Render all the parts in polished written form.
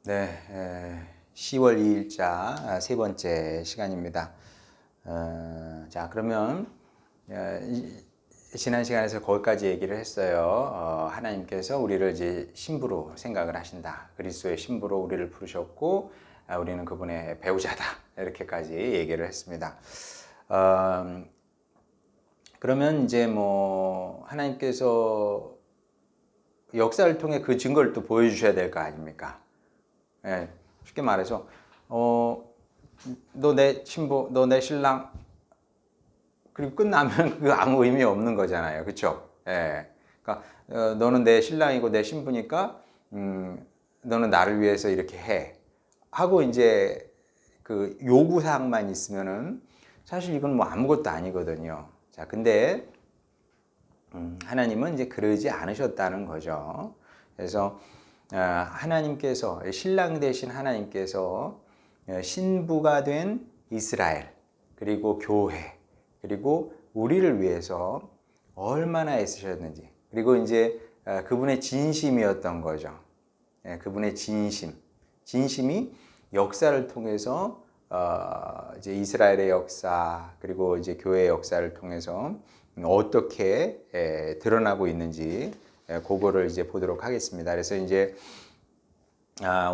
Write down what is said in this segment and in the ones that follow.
네, 10월 2일자 세 번째 시간입니다. 자, 그러면 지난 시간에서 거기까지 얘기를 했어요. 하나님께서 우리를 이제 신부로 생각을 하신다. 그리스도의 신부로 우리를 부르셨고, 우리는 그분의 배우자다. 이렇게까지 얘기를 했습니다. 그러면 이제 뭐 하나님께서 역사를 통해 그 증거를 또 보여주셔야 될 거 아닙니까? 예, 쉽게 말해서 너 내 신부, 너 내 신랑, 그리고 끝나면 그 아무 의미 없는 거잖아요, 그렇죠? 예, 그러니까 너는 내 신랑이고 내 신부니까 너는 나를 위해서 이렇게 해 하고 이제 그 요구 사항만 있으면은 사실 이건 뭐 아무것도 아니거든요. 자, 근데 하나님은 이제 그러지 않으셨다는 거죠. 그래서 하나님께서 신랑 되신 하나님께서 신부가 된 이스라엘 그리고 교회 그리고 우리를 위해서 얼마나 애쓰셨는지 그리고 이제 그분의 진심이었던 거죠. 그분의 진심이 역사를 통해서 이제 이스라엘의 역사 그리고 이제 교회의 역사를 통해서 어떻게 드러나고 있는지 그거를 이제 보도록 하겠습니다. 그래서 이제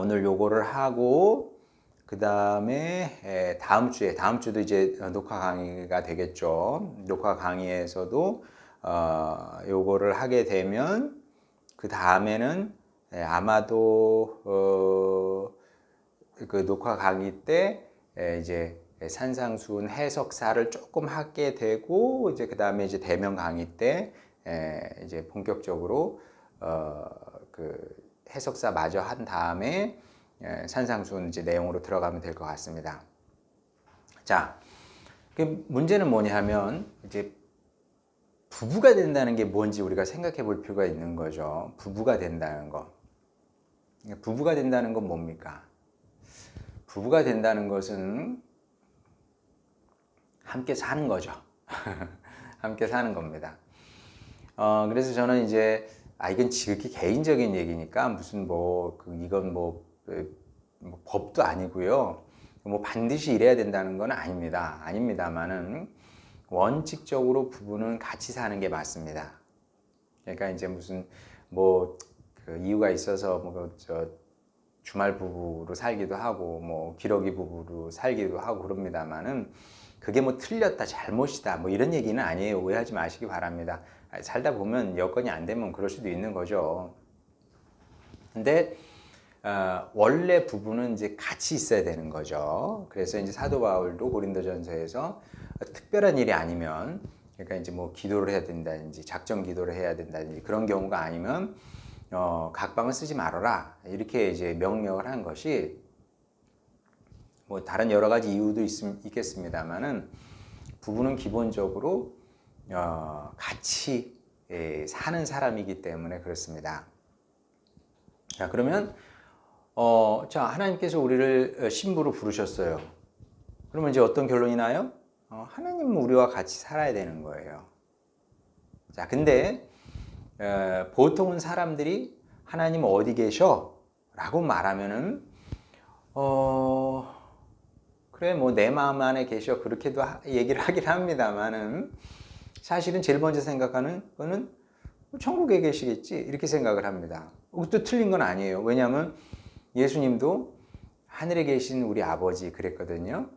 오늘 요거를 하고 그 다음에 다음 주도 이제 녹화 강의가 되겠죠. 녹화 강의에서도 요거를 하게 되면 그 다음에는 아마도 그 녹화 강의 때 이제 산상수훈 해석사를 조금 하게 되고 이제 그 다음에 이제 대면 강의 때 이제 본격적으로 그 해석사 마저 한 다음에 산상수훈 이제 내용으로 들어가면 될 것 같습니다. 자, 그 문제는 뭐냐 하면 이제 부부가 된다는 게 뭔지 우리가 생각해 볼 필요가 있는 거죠. 부부가 된다는 거. 부부가 된다는 건 뭡니까? 부부가 된다는 것은 함께 사는 거죠. 함께 사는 겁니다. 그래서 저는 이제 이건 지극히 개인적인 얘기니까 무슨 이건 뭐 법도 아니고요. 뭐 반드시 이래야 된다는 건 아닙니다만은 원칙적으로 부부는 같이 사는 게 맞습니다. 그러니까 이제 무슨 그 이유가 있어서 주말 부부로 살기도 하고 뭐 기러기 부부로 살기도 하고 그럽니다만은 그게 뭐 틀렸다 잘못이다 뭐 이런 얘기는 아니에요. 오해하지 마시기 바랍니다. 살다 보면 여건이 안 되면 그럴 수도 있는 거죠. 근데 원래 부부는 이제 같이 있어야 되는 거죠. 그래서 이제 사도 바울도 고린도전서에서 특별한 일이 아니면 그러니까 이제 뭐 기도를 해야 된다든지 작정 기도를 해야 된다든지 그런 경우가 아니면 각방을 쓰지 말아라 이렇게 이제 명령을 한 것이 뭐 다른 여러 가지 이유도 있겠습니다만은 부부는 기본적으로 같이 사는 사람이기 때문에 그렇습니다. 자, 그러면 자, 하나님께서 우리를 신부로 부르셨어요. 그러면 이제 어떤 결론이 나요? 하나님은 우리와 같이 살아야 되는 거예요. 자, 근데 보통은 사람들이 하나님 어디 계셔? 라고 말하면은 그래 뭐 내 마음 안에 계셔 그렇게도 얘기를 하긴 합니다만은 사실은 제일 먼저 생각하는 거는 천국에 계시겠지 이렇게 생각을 합니다. 그것도 틀린 건 아니에요. 왜냐하면 예수님도 하늘에 계신 우리 아버지 그랬거든요.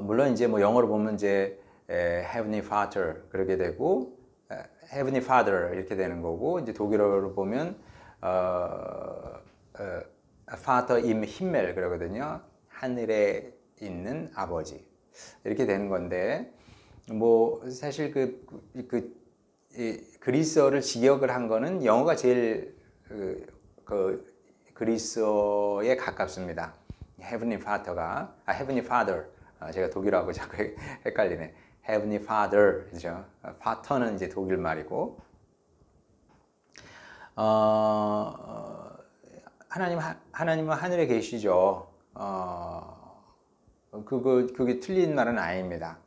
물론 이제 뭐 영어로 보면 이제 Heavenly Father 그렇게 되고 Heavenly Father 이렇게 되는 거고 이제 독일어로 보면 Vater im Himmel 그러거든요. 하늘에 있는 아버지 이렇게 되는 건데 뭐 사실 그리스어를 직역을 한 거는 영어가 제일 그리스어에 가깝습니다. Heavenly Father가 Heavenly Father 제가 독일어하고 자꾸 헷갈리네. Heavenly Father 그죠? Father는 이제 독일 말이고 하나님은 하늘에 계시죠. 그게 틀린 말은 아닙니다.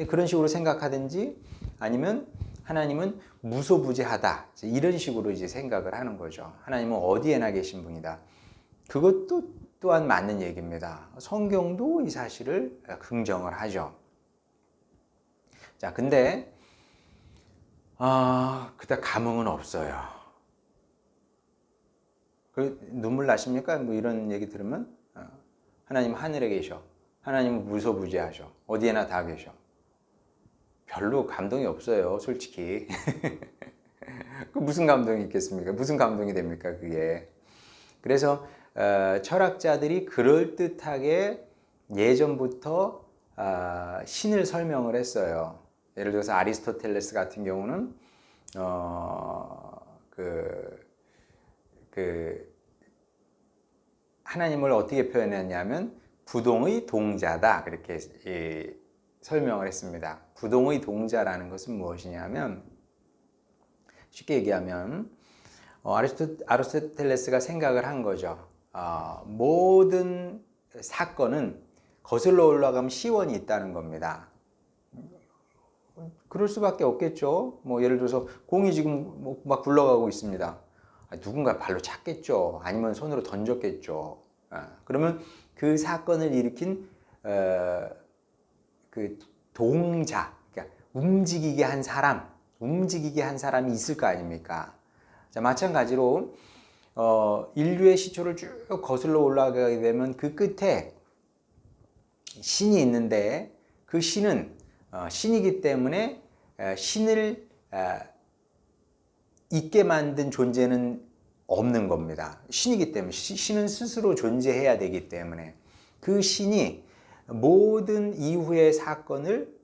그런 식으로 생각하든지 아니면 하나님은 무소부재하다. 이런 식으로 이제 생각을 하는 거죠. 하나님은 어디에나 계신 분이다. 그것도 또한 맞는 얘기입니다. 성경도 이 사실을 긍정을 하죠. 자, 근데 그다 감흥은 없어요. 눈물 나십니까? 뭐 이런 얘기 들으면 하나님 하늘에 계셔. 하나님은 무소부재하셔. 어디에나 다 계셔. 별로 감동이 없어요, 솔직히. 무슨 감동이 있겠습니까? 무슨 감동이 됩니까, 그게? 그래서 철학자들이 그럴듯하게 예전부터 신을 설명을 했어요. 예를 들어서 아리스토텔레스 같은 경우는 하나님을 어떻게 표현했냐면 부동의 동자다, 그렇게 설명을 했습니다. 부동의 동자라는 것은 무엇이냐면, 쉽게 얘기하면 아리스토텔레스가 생각을 한 거죠. 모든 사건은 거슬러 올라가면 시원이 있다는 겁니다. 그럴 수밖에 없겠죠. 뭐 예를 들어서 공이 지금 막 굴러가고 있습니다. 누군가 발로 찼겠죠. 아니면 손으로 던졌겠죠. 그러면 그 사건을 일으킨 그 동자, 그러니까 움직이게 한 사람이 있을 거 아닙니까? 자, 마찬가지로 인류의 시초를 쭉 거슬러 올라가게 되면 그 끝에 신이 있는데, 그 신은 신이기 때문에 신을 있게 만든 존재는 없는 겁니다. 신이기 때문에, 신은 스스로 존재해야 되기 때문에 그 신이 모든 이후의 사건을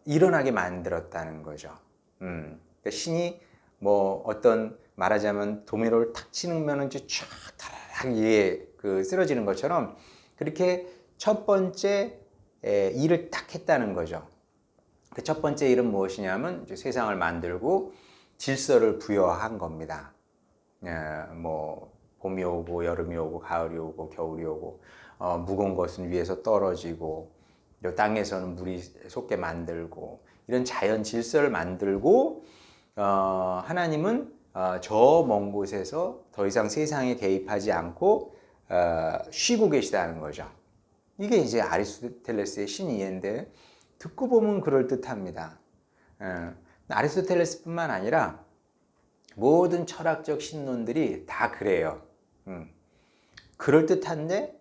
일어나게 만들었다는 거죠. 그러니까 신이 뭐 어떤, 말하자면 도미노를 탁 치면은 쫙 타라락 위에 쓰러지는 것처럼, 그렇게 첫 번째 일을 딱 했다는 거죠. 그 첫 번째 일은 무엇이냐면 이제 세상을 만들고 질서를 부여한 겁니다. 뭐 봄이 오고 여름이 오고 가을이 오고 겨울이 오고, 무거운 것은 위에서 떨어지고, 땅에서는 물이 솟게 만들고, 이런 자연 질서를 만들고, 하나님은 저 먼 곳에서 더 이상 세상에 개입하지 않고 쉬고 계시다는 거죠. 이게 이제 아리스토텔레스의 신이해인데, 듣고 보면 그럴듯합니다. 아리스토텔레스뿐만 아니라 모든 철학적 신론들이 다 그래요. 그럴듯한데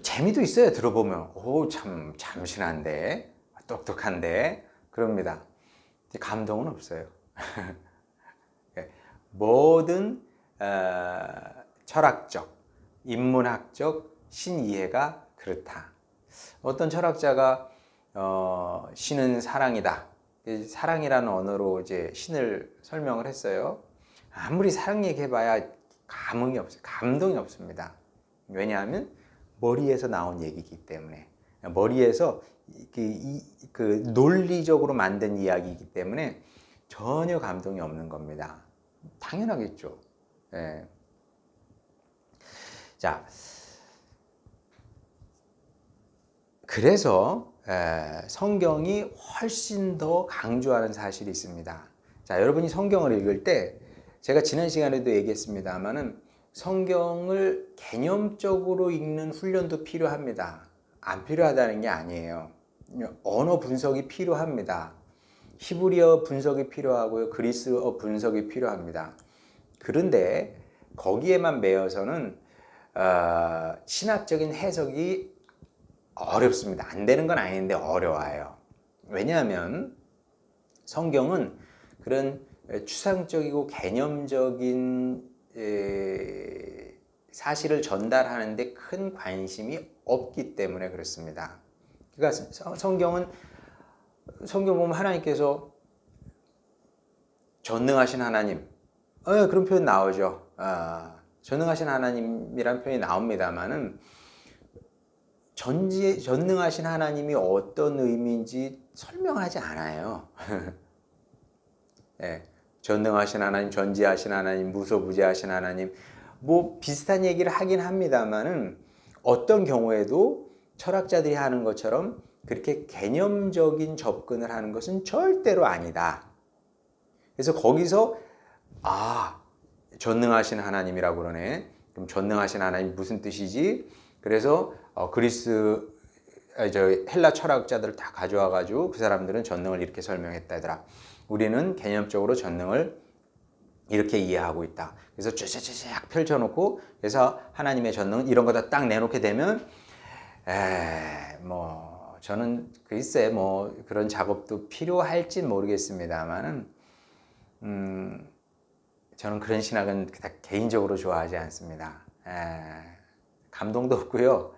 재미도 있어요. 들어보면 참 참신한데, 똑똑한데, 그럽니다. 감동은 없어요. 모든 철학적, 인문학적 신이해가 그렇다. 어떤 철학자가 신은 사랑이다, 사랑이라는 언어로 이제 신을 설명을 했어요. 아무리 사랑 얘기해봐야 감흥이 없어요. 감동이 없습니다. 왜냐하면 머리에서 나온 얘기이기 때문에, 머리에서 그 논리적으로 만든 이야기이기 때문에 전혀 감동이 없는 겁니다. 당연하겠죠. 예. 자, 그래서 성경이 훨씬 더 강조하는 사실이 있습니다. 자, 여러분이 성경을 읽을 때, 제가 지난 시간에도 얘기했습니다만은 성경을 개념적으로 읽는 훈련도 필요합니다. 안 필요하다는 게 아니에요. 언어 분석이 필요합니다. 히브리어 분석이 필요하고요, 그리스어 분석이 필요합니다. 그런데 거기에만 매여서는 신학적인 해석이 어렵습니다. 안 되는 건 아닌데 어려워요. 왜냐하면 성경은 그런 추상적이고 개념적인 사실을 전달하는데 큰 관심이 없기 때문에 그렇습니다. 그러니까 성경 보면 하나님께서 전능하신 하나님, 그런 표현 나오죠. 전능하신 하나님이란 표현이 나옵니다만은, 전능하신 하나님이 어떤 의미인지 설명하지 않아요. 네, 전능하신 하나님, 전지하신 하나님, 무소부재하신 하나님, 뭐 비슷한 얘기를 하긴 합니다만은, 어떤 경우에도 철학자들이 하는 것처럼 그렇게 개념적인 접근을 하는 것은 절대로 아니다. 그래서 거기서 전능하신 하나님이라고 그러네. 그럼 전능하신 하나님 무슨 뜻이지? 그래서 헬라 철학자들을 다 가져와 가지고 그 사람들은 전능을 이렇게 설명했다더라. 우리는 개념적으로 전능을 이렇게 이해하고 있다. 그래서 쫙쫙쫙 펼쳐놓고 그래서 하나님의 전능은 이런 거다 딱 내놓게 되면 저는 글쎄 그런 작업도 필요할진 모르겠습니다만은 저는 그런 신학은 개인적으로 좋아하지 않습니다. 감동도 없고요.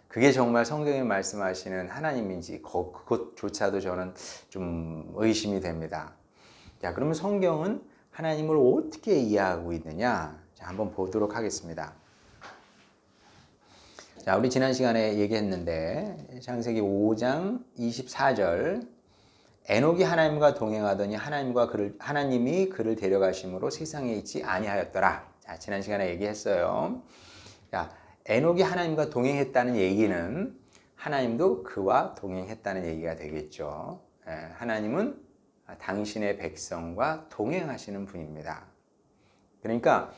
그게 정말 성경에 말씀하시는 하나님인지 그것조차도 저는 좀 의심이 됩니다. 자, 그러면 성경은 하나님을 어떻게 이해하고 있느냐? 자, 한번 보도록 하겠습니다. 자, 우리 지난 시간에 얘기했는데 창세기 5장 24절 에녹이 하나님과 동행하더니 하나님이 그를 데려가심으로 세상에 있지 아니하였더라. 자, 지난 시간에 얘기했어요. 자, 에녹이 하나님과 동행했다는 얘기는 하나님도 그와 동행했다는 얘기가 되겠죠. 하나님은 당신의 백성과 동행하시는 분입니다. 그러니까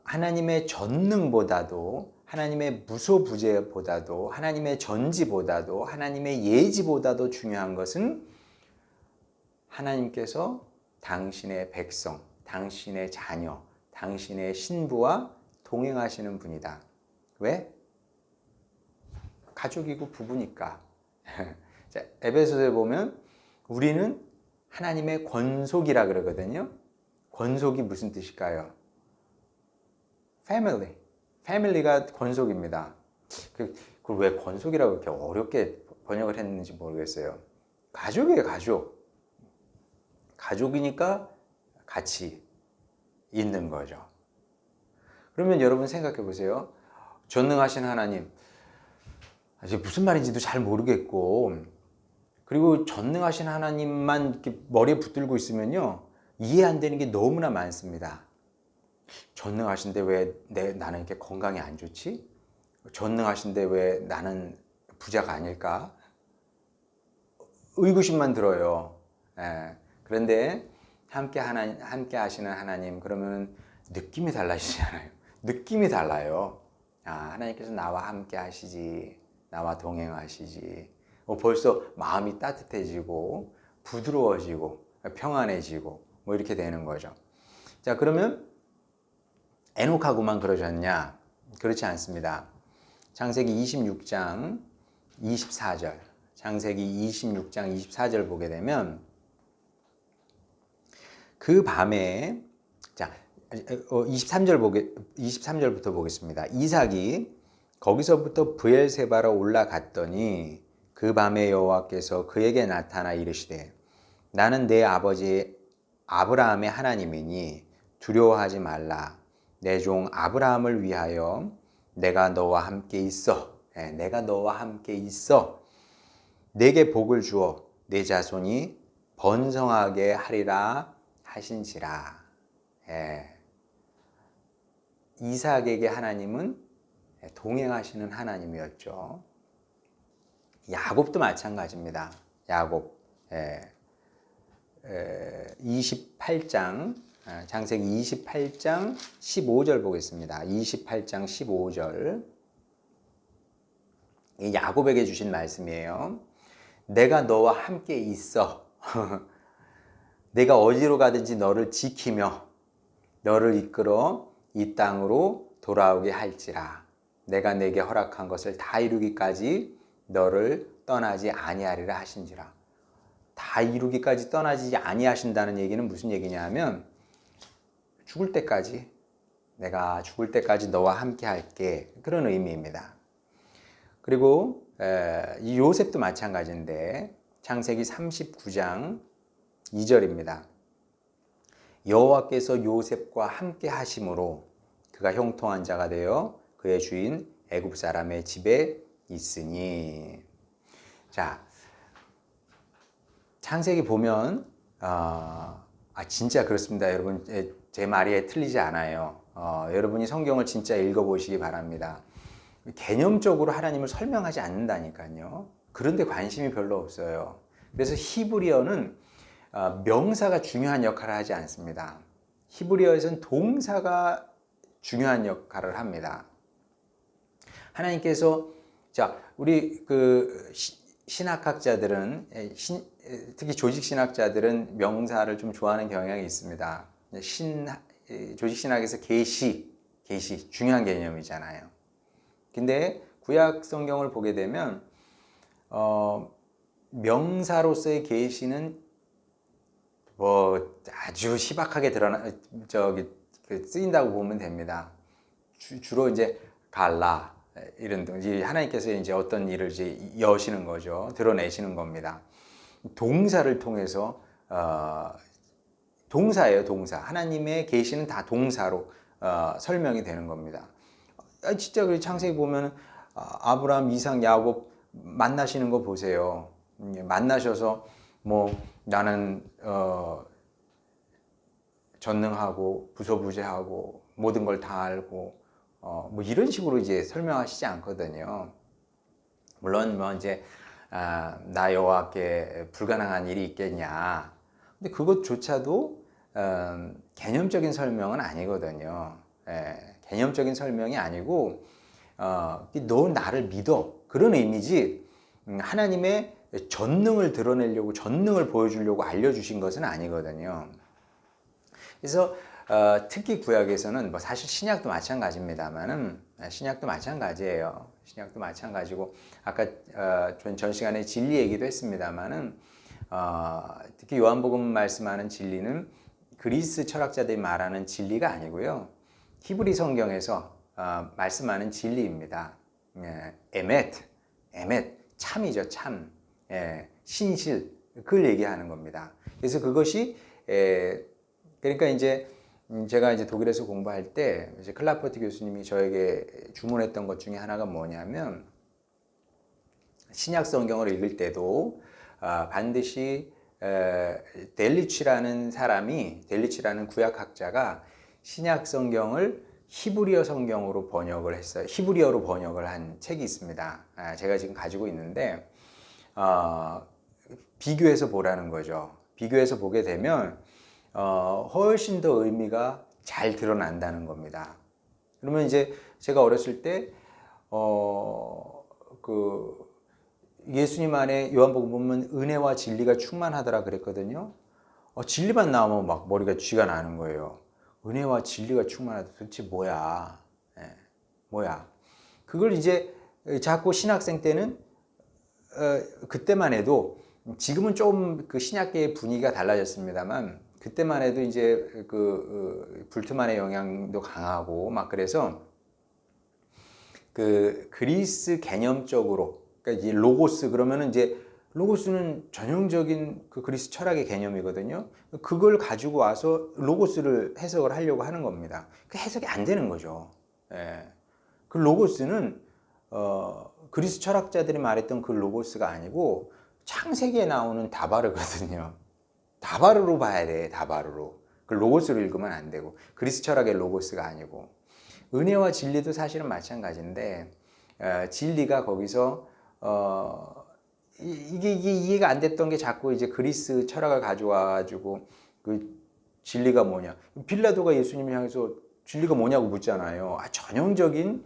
하나님의 전능보다도 하나님의 무소부재보다도 하나님의 전지보다도 하나님의 예지보다도 중요한 것은 하나님께서 당신의 백성, 당신의 자녀, 당신의 신부와 동행하시는 분이다. 왜? 가족이고 부부니까. 자, 에베소서에 보면 우리는 하나님의 권속이라 그러거든요. 권속이 무슨 뜻일까요? 패밀리. 패밀리가 권속입니다. 그걸 왜 권속이라고 이렇게 어렵게 번역을 했는지 모르겠어요. 가족이에요, 가족. 가족이니까 같이 있는 거죠. 그러면 여러분 생각해 보세요. 전능하신 하나님. 아직 무슨 말인지도 잘 모르겠고, 그리고 전능하신 하나님만 이렇게 머리에 붙들고 있으면요, 이해 안 되는 게 너무나 많습니다. 전능하신데 왜 나는 이렇게 건강이 안 좋지? 전능하신데 왜 나는 부자가 아닐까? 의구심만 들어요. 그런데 함께 하시는 하나님, 그러면 느낌이 달라지잖아요. 느낌이 달라요. 하나님께서 나와 함께 하시지, 나와 동행하시지. 벌써 마음이 따뜻해지고 부드러워지고 평안해지고 이렇게 되는 거죠. 자, 그러면 에녹하고만 그러셨냐? 그렇지 않습니다. 창세기 26장 24절, 창세기 26장 24절 보게 되면 그 밤에, 자, 23절부터 보겠습니다. 이삭이 거기서부터 브엘세바로 올라갔더니 그 밤에 여호와께서 그에게 나타나 이르시되 나는 내 아버지 아브라함의 하나님이니 두려워하지 말라. 내 종 아브라함을 위하여 내가 너와 함께 있어. 내가 너와 함께 있어. 내게 복을 주어 내 자손이 번성하게 하리라 하신지라. 이삭에게 하나님은 동행하시는 하나님이었죠. 야곱도 마찬가지입니다. 야곱 28장 창세기 28장 15절 보겠습니다. 28장 15절 이 야곱에게 주신 말씀이에요. 내가 너와 함께 있어. 내가 어디로 가든지 너를 지키며 너를 이끌어 이 땅으로 돌아오게 할지라. 내가 내게 허락한 것을 다 이루기까지 너를 떠나지 아니하리라 하신지라. 다 이루기까지 떠나지 아니하신다는 얘기는 무슨 얘기냐 하면 죽을 때까지, 내가 죽을 때까지 너와 함께 할게, 그런 의미입니다. 그리고 이 요셉도 마찬가지인데 창세기 39장 2절입니다. 여호와께서 요셉과 함께 하심으로 그가 형통한 자가 되어 그의 주인 애굽 사람의 집에 있으니. 자, 창세기 보면 진짜 그렇습니다. 여러분, 제 말이 틀리지 않아요. 여러분이 성경을 진짜 읽어보시기 바랍니다. 개념적으로 하나님을 설명하지 않는다니까요. 그런데 관심이 별로 없어요. 그래서 히브리어는 명사가 중요한 역할을 하지 않습니다. 히브리어에서는 동사가 중요한 역할을 합니다. 하나님께서 우리 신학학자들은 특히 조직 신학자들은 명사를 좀 좋아하는 경향이 있습니다. 조직 신학에서 계시 중요한 개념이잖아요. 근데 구약 성경을 보게 되면 명사로서의 계시는 뭐 아주 희박하게 쓰인다고 보면 됩니다. 주로 이제 갈라 이런 하나님께서 이제 어떤 일을 이제 여시는 거죠. 드러내시는 겁니다. 동사를 통해서 동사예요, 동사. 하나님의 계시는 다 동사로 설명이 되는 겁니다. 진짜 그 창세기 보면 아브라함, 이삭, 야곱 만나시는 거 보세요. 만나셔서 뭐 나는 전능하고 부소부재하고 모든 걸 다 알고 뭐 이런 식으로 이제 설명하시지 않거든요. 물론 뭐 이제 나 여호와께 불가능한 일이 있겠냐. 근데 그것조차도 개념적인 설명은 아니거든요. 개념적인 설명이 아니고 너 나를 믿어 그런 의미지 하나님의 전능을 드러내려고 전능을 보여주려고 알려주신 것은 아니거든요. 그래서 특히 구약에서는 뭐 사실 신약도 마찬가지입니다만은 신약도 마찬가지예요. 신약도 마찬가지고 아까 전 시간에 진리 얘기도 했습니다만은 특히 요한복음 말씀하는 진리는 그리스 철학자들이 말하는 진리가 아니고요. 히브리 성경에서 말씀하는 진리입니다. 에멧, 참이죠, 참. 신실, 그걸 얘기하는 겁니다. 그래서 그것이 그러니까 이제 제가 이제 독일에서 공부할 때 이제 클라퍼트 교수님이 저에게 주문했던 것 중에 하나가 뭐냐면 신약 성경을 읽을 때도 반드시 델리치라는 구약학자가 신약 성경을 히브리어 성경으로 번역을 했어요. 히브리어로 번역을 한 책이 있습니다. 제가 지금 가지고 있는데 비교해서 보라는 거죠. 비교해서 보게 되면 훨씬 더 의미가 잘 드러난다는 겁니다. 그러면 이제 제가 어렸을 때 예수님 안에 요한복음 보면 은혜와 진리가 충만하더라 그랬거든요. 진리만 나오면 막 머리가 쥐가 나는 거예요. 은혜와 진리가 충만하다. 도대체 뭐야? 뭐야? 그걸 이제 자꾸 신학생 때는 그때만 해도 지금은 좀 그 신학계의 분위기가 달라졌습니다만 그때만 해도 이제 불트만의 영향도 강하고 막 그래서 그리스 개념적으로 그러니까 이제 로고스 그러면은 이제 로고스는 전형적인 그 그리스 철학의 개념이거든요. 그걸 가지고 와서 로고스를 해석을 하려고 하는 겁니다. 그 해석이 안 되는 거죠. 그 로고스는 그리스 철학자들이 말했던 그 로고스가 아니고 창세기에 나오는 다바르거든요. 다바르로 봐야 돼, 다바르로. 그 로고스로 읽으면 안 되고 그리스 철학의 로고스가 아니고 은혜와 진리도 사실은 마찬가지인데 진리가 거기서 이게 이해가 안 됐던 게 자꾸 이제 그리스 철학을 가져와가지고 그 진리가 뭐냐. 빌라도가 예수님을 향해서 진리가 뭐냐고 묻잖아요. 전형적인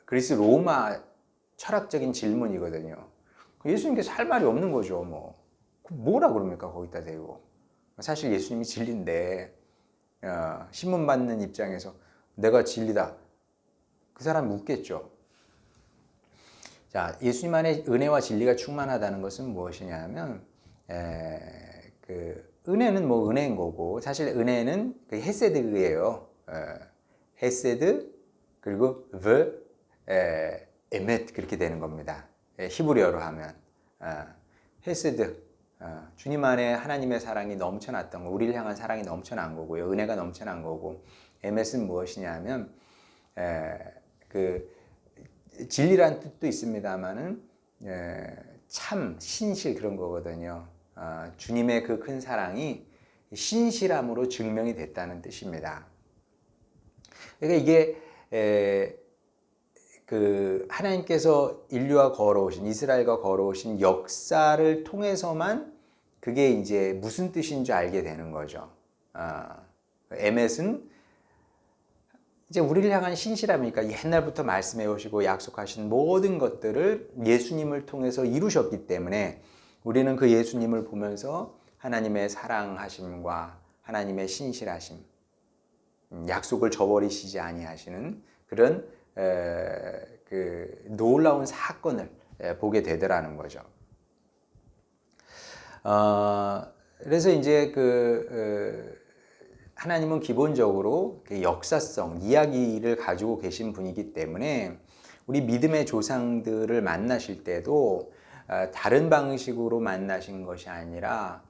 그리스 로마 철학적인 질문이거든요. 예수님께서 할 말이 없는 거죠. 뭐라 그럽니까 거기다 대고. 사실 예수님이 진리인데 신문 받는 입장에서 내가 진리다. 그 사람 묻겠죠. 자, 예수님 안에 은혜와 진리가 충만하다는 것은 무엇이냐면 은혜는 뭐 은혜인 거고 사실 은혜는 그 헤세드예요. 헤세드 그리고 에멧 그렇게 되는 겁니다. 히브리어로 하면 헤세드 주님 안에 하나님의 사랑이 넘쳐났던 거, 우리를 향한 사랑이 넘쳐난 거고요. 은혜가 넘쳐난 거고 에멧은 무엇이냐면 진리란 뜻도 있습니다만은 참 신실 그런 거거든요. 주님의 그 큰 사랑이 신실함으로 증명이 됐다는 뜻입니다. 그러니까 이게 그 하나님께서 인류와 걸어오신 이스라엘과 걸어오신 역사를 통해서만 그게 이제 무슨 뜻인 줄 알게 되는 거죠. 에멧은 이제 우리를 향한 신실함이니까 옛날부터 말씀해 오시고 약속하신 모든 것들을 예수님을 통해서 이루셨기 때문에 우리는 그 예수님을 보면서 하나님의 사랑하심과 하나님의 신실하심, 약속을 저버리시지 아니하시는 그런 그 놀라운 사건을 보게 되더라는 거죠. 그래서 이제 하나님은 기본적으로 그 역사성, 이야기를 가지고 계신 분이기 때문에 우리 믿음의 조상들을 만나실 때도 다른 방식으로 만나신 것이 아니라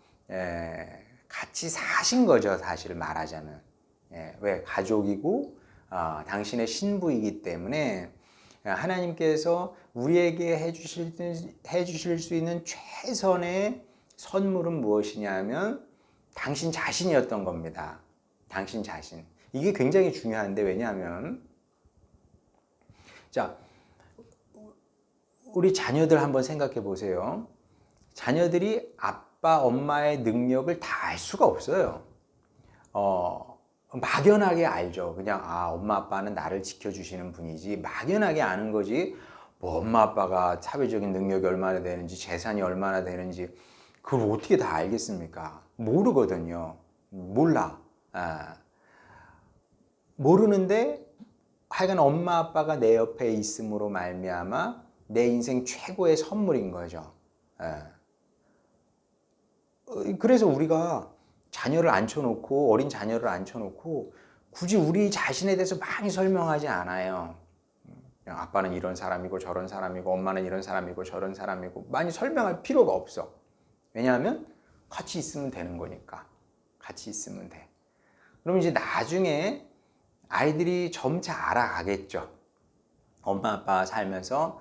같이 사신 거죠. 사실 말하자면. 왜? 가족이고 당신의 신부이기 때문에 하나님께서 우리에게 해주실 수 있는 최선의 선물은 무엇이냐면 당신 자신이었던 겁니다. 당신 자신. 이게 굉장히 중요한데 왜냐하면 자, 우리 자녀들 한번 생각해 보세요. 자녀들이 아빠, 엄마의 능력을 다 알 수가 없어요. 막연하게 알죠. 그냥 엄마 아빠는 나를 지켜주시는 분이지 막연하게 아는 거지. 뭐 엄마 아빠가 사회적인 능력이 얼마나 되는지 재산이 얼마나 되는지 그걸 어떻게 다 알겠습니까? 모르거든요. 몰라. 모르는데 하여간 엄마 아빠가 내 옆에 있음으로 말미암아 내 인생 최고의 선물인 거죠. 그래서 우리가 자녀를 앉혀놓고 어린 자녀를 앉혀놓고 굳이 우리 자신에 대해서 많이 설명하지 않아요. 그냥 아빠는 이런 사람이고 저런 사람이고 엄마는 이런 사람이고 저런 사람이고 많이 설명할 필요가 없어. 왜냐하면 같이 있으면 되는 거니까. 같이 있으면 돼. 그럼 이제 나중에 아이들이 점차 알아가겠죠. 엄마 아빠 살면서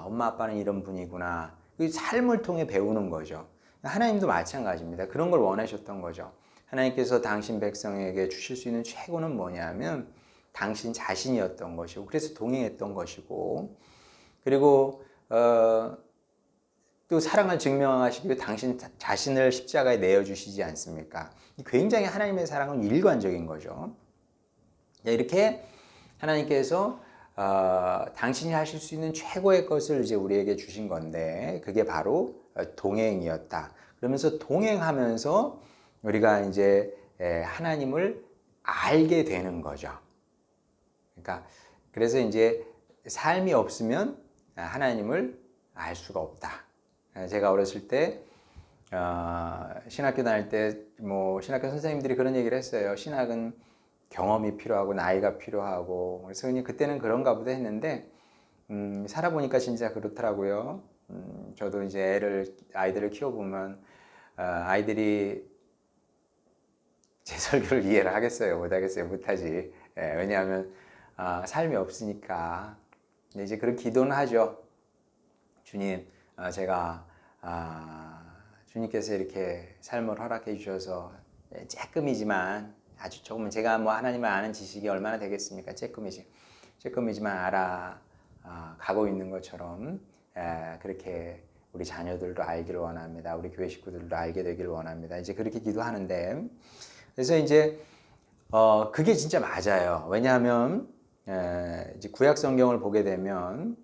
엄마 아빠는 이런 분이구나. 그 삶을 통해 배우는 거죠. 하나님도 마찬가지입니다. 그런 걸 원하셨던 거죠. 하나님께서 당신 백성에게 주실 수 있는 최고는 뭐냐면 당신 자신이었던 것이고 그래서 동행했던 것이고 그리고 또 사랑을 증명하시기 위해 당신 자신을 십자가에 내어주시지 않습니까? 굉장히 하나님의 사랑은 일관적인 거죠. 이렇게 하나님께서 당신이 하실 수 있는 최고의 것을 이제 우리에게 주신 건데 그게 바로 동행이었다. 그러면서 동행하면서 우리가 이제 하나님을 알게 되는 거죠. 그러니까 그래서 이제 삶이 없으면 하나님을 알 수가 없다. 제가 어렸을 때 신학교 다닐 때 뭐 신학교 선생님들이 그런 얘기를 했어요. 신학은 경험이 필요하고 나이가 필요하고 그래서 그냥 그때는 그런가 보다 했는데 살아보니까 진짜 그렇더라고요. 저도 이제 아이들을 키워보면 아이들이 제 설교를 이해를 하겠어요? 못하겠어요? 못하지. 왜냐하면 삶이 없으니까. 이제 그런 기도는 하죠. 주님, 제가 주님께서 이렇게 삶을 허락해 주셔서 조금이지만 아주 조금은 제가 뭐 하나님을 아는 지식이 얼마나 되겠습니까? 조금이지만 가고 있는 것처럼 그렇게 우리 자녀들도 알기를 원합니다. 우리 교회 식구들도 알게 되기를 원합니다. 이제 그렇게 기도하는데 그래서 이제 그게 진짜 맞아요. 왜냐하면 이제 구약 성경을 보게 되면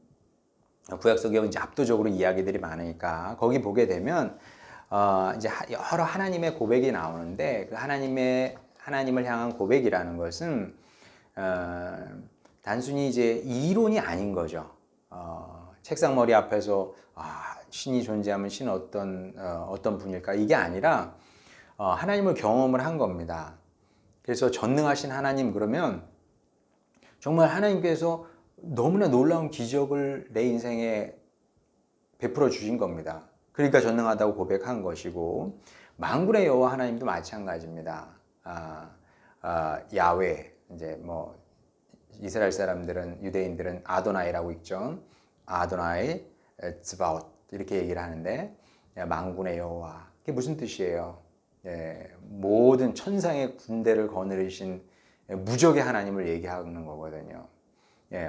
구약 성경은 이제 압도적으로 이야기들이 많으니까 거기 보게 되면 이제 여러 하나님의 고백이 나오는데 그 하나님을 향한 고백이라는 것은 단순히 이제 이론이 아닌 거죠. 책상머리 앞에서 신이 존재하면 신은 어떤 분일까 이게 아니라 하나님을 경험을 한 겁니다. 그래서 전능하신 하나님 그러면 정말 하나님께서 너무나 놀라운 기적을 내 인생에 베풀어 주신 겁니다. 그러니까 전능하다고 고백한 것이고 만군의 여호와 하나님도 마찬가지입니다. 야훼 이제 뭐 이스라엘 사람들은 유대인들은 아도나이라고 있죠. 아도나이 츠바옷 이렇게 얘기를 하는데 만군의 여호와 그게 무슨 뜻이에요? 모든 천상의 군대를 거느리신 무적의 하나님을 얘기하는 거거든요.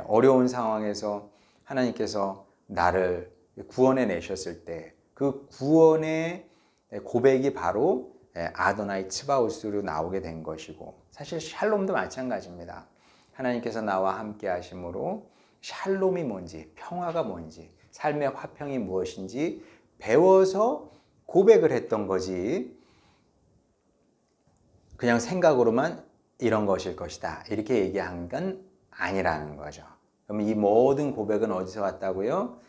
어려운 상황에서 하나님께서 나를 구원해 내셨을 때 그 구원의 고백이 바로 아도나이 츠바오스로 나오게 된 것이고, 사실 샬롬도 마찬가지입니다. 하나님께서 나와 함께 하심으로 샬롬이 뭔지, 평화가 뭔지, 삶의 화평이 무엇인지 배워서 고백을 했던 거지, 그냥 생각으로만 이런 것일 것이다 이렇게 얘기한 건 아니라는 거죠. 그럼 이 모든 고백은 어디서 왔다고요?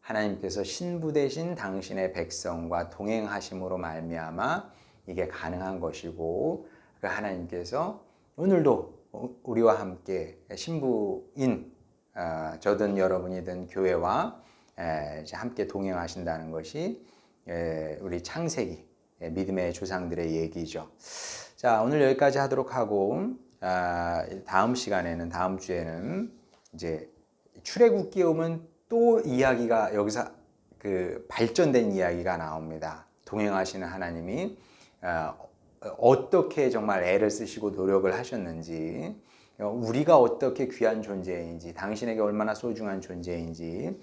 하나님께서 신부 되신 당신의 백성과 동행하심으로 말미암아 이게 가능한 것이고, 그 하나님께서 오늘도 우리와 함께 신부인 저든 여러분이든 교회와 함께 동행하신다는 것이 우리 창세기 믿음의 조상들의 얘기죠. 자, 오늘 여기까지 하도록 하고, 다음 시간에는, 다음 주에는 이제 출애굽기에 오면 또 이야기가 여기서 그 발전된 이야기가 나옵니다. 동행하시는 하나님이 어떻게 정말 애를 쓰시고 노력을 하셨는지, 우리가 어떻게 귀한 존재인지, 당신에게 얼마나 소중한 존재인지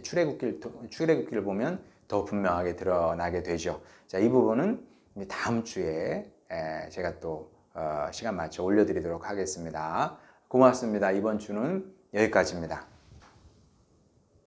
출애굽기를 보면 더 분명하게 드러나게 되죠. 자, 이 부분은 다음 주에 제가 또 시간 맞춰 올려드리도록 하겠습니다. 고맙습니다. 이번 주는 여기까지입니다.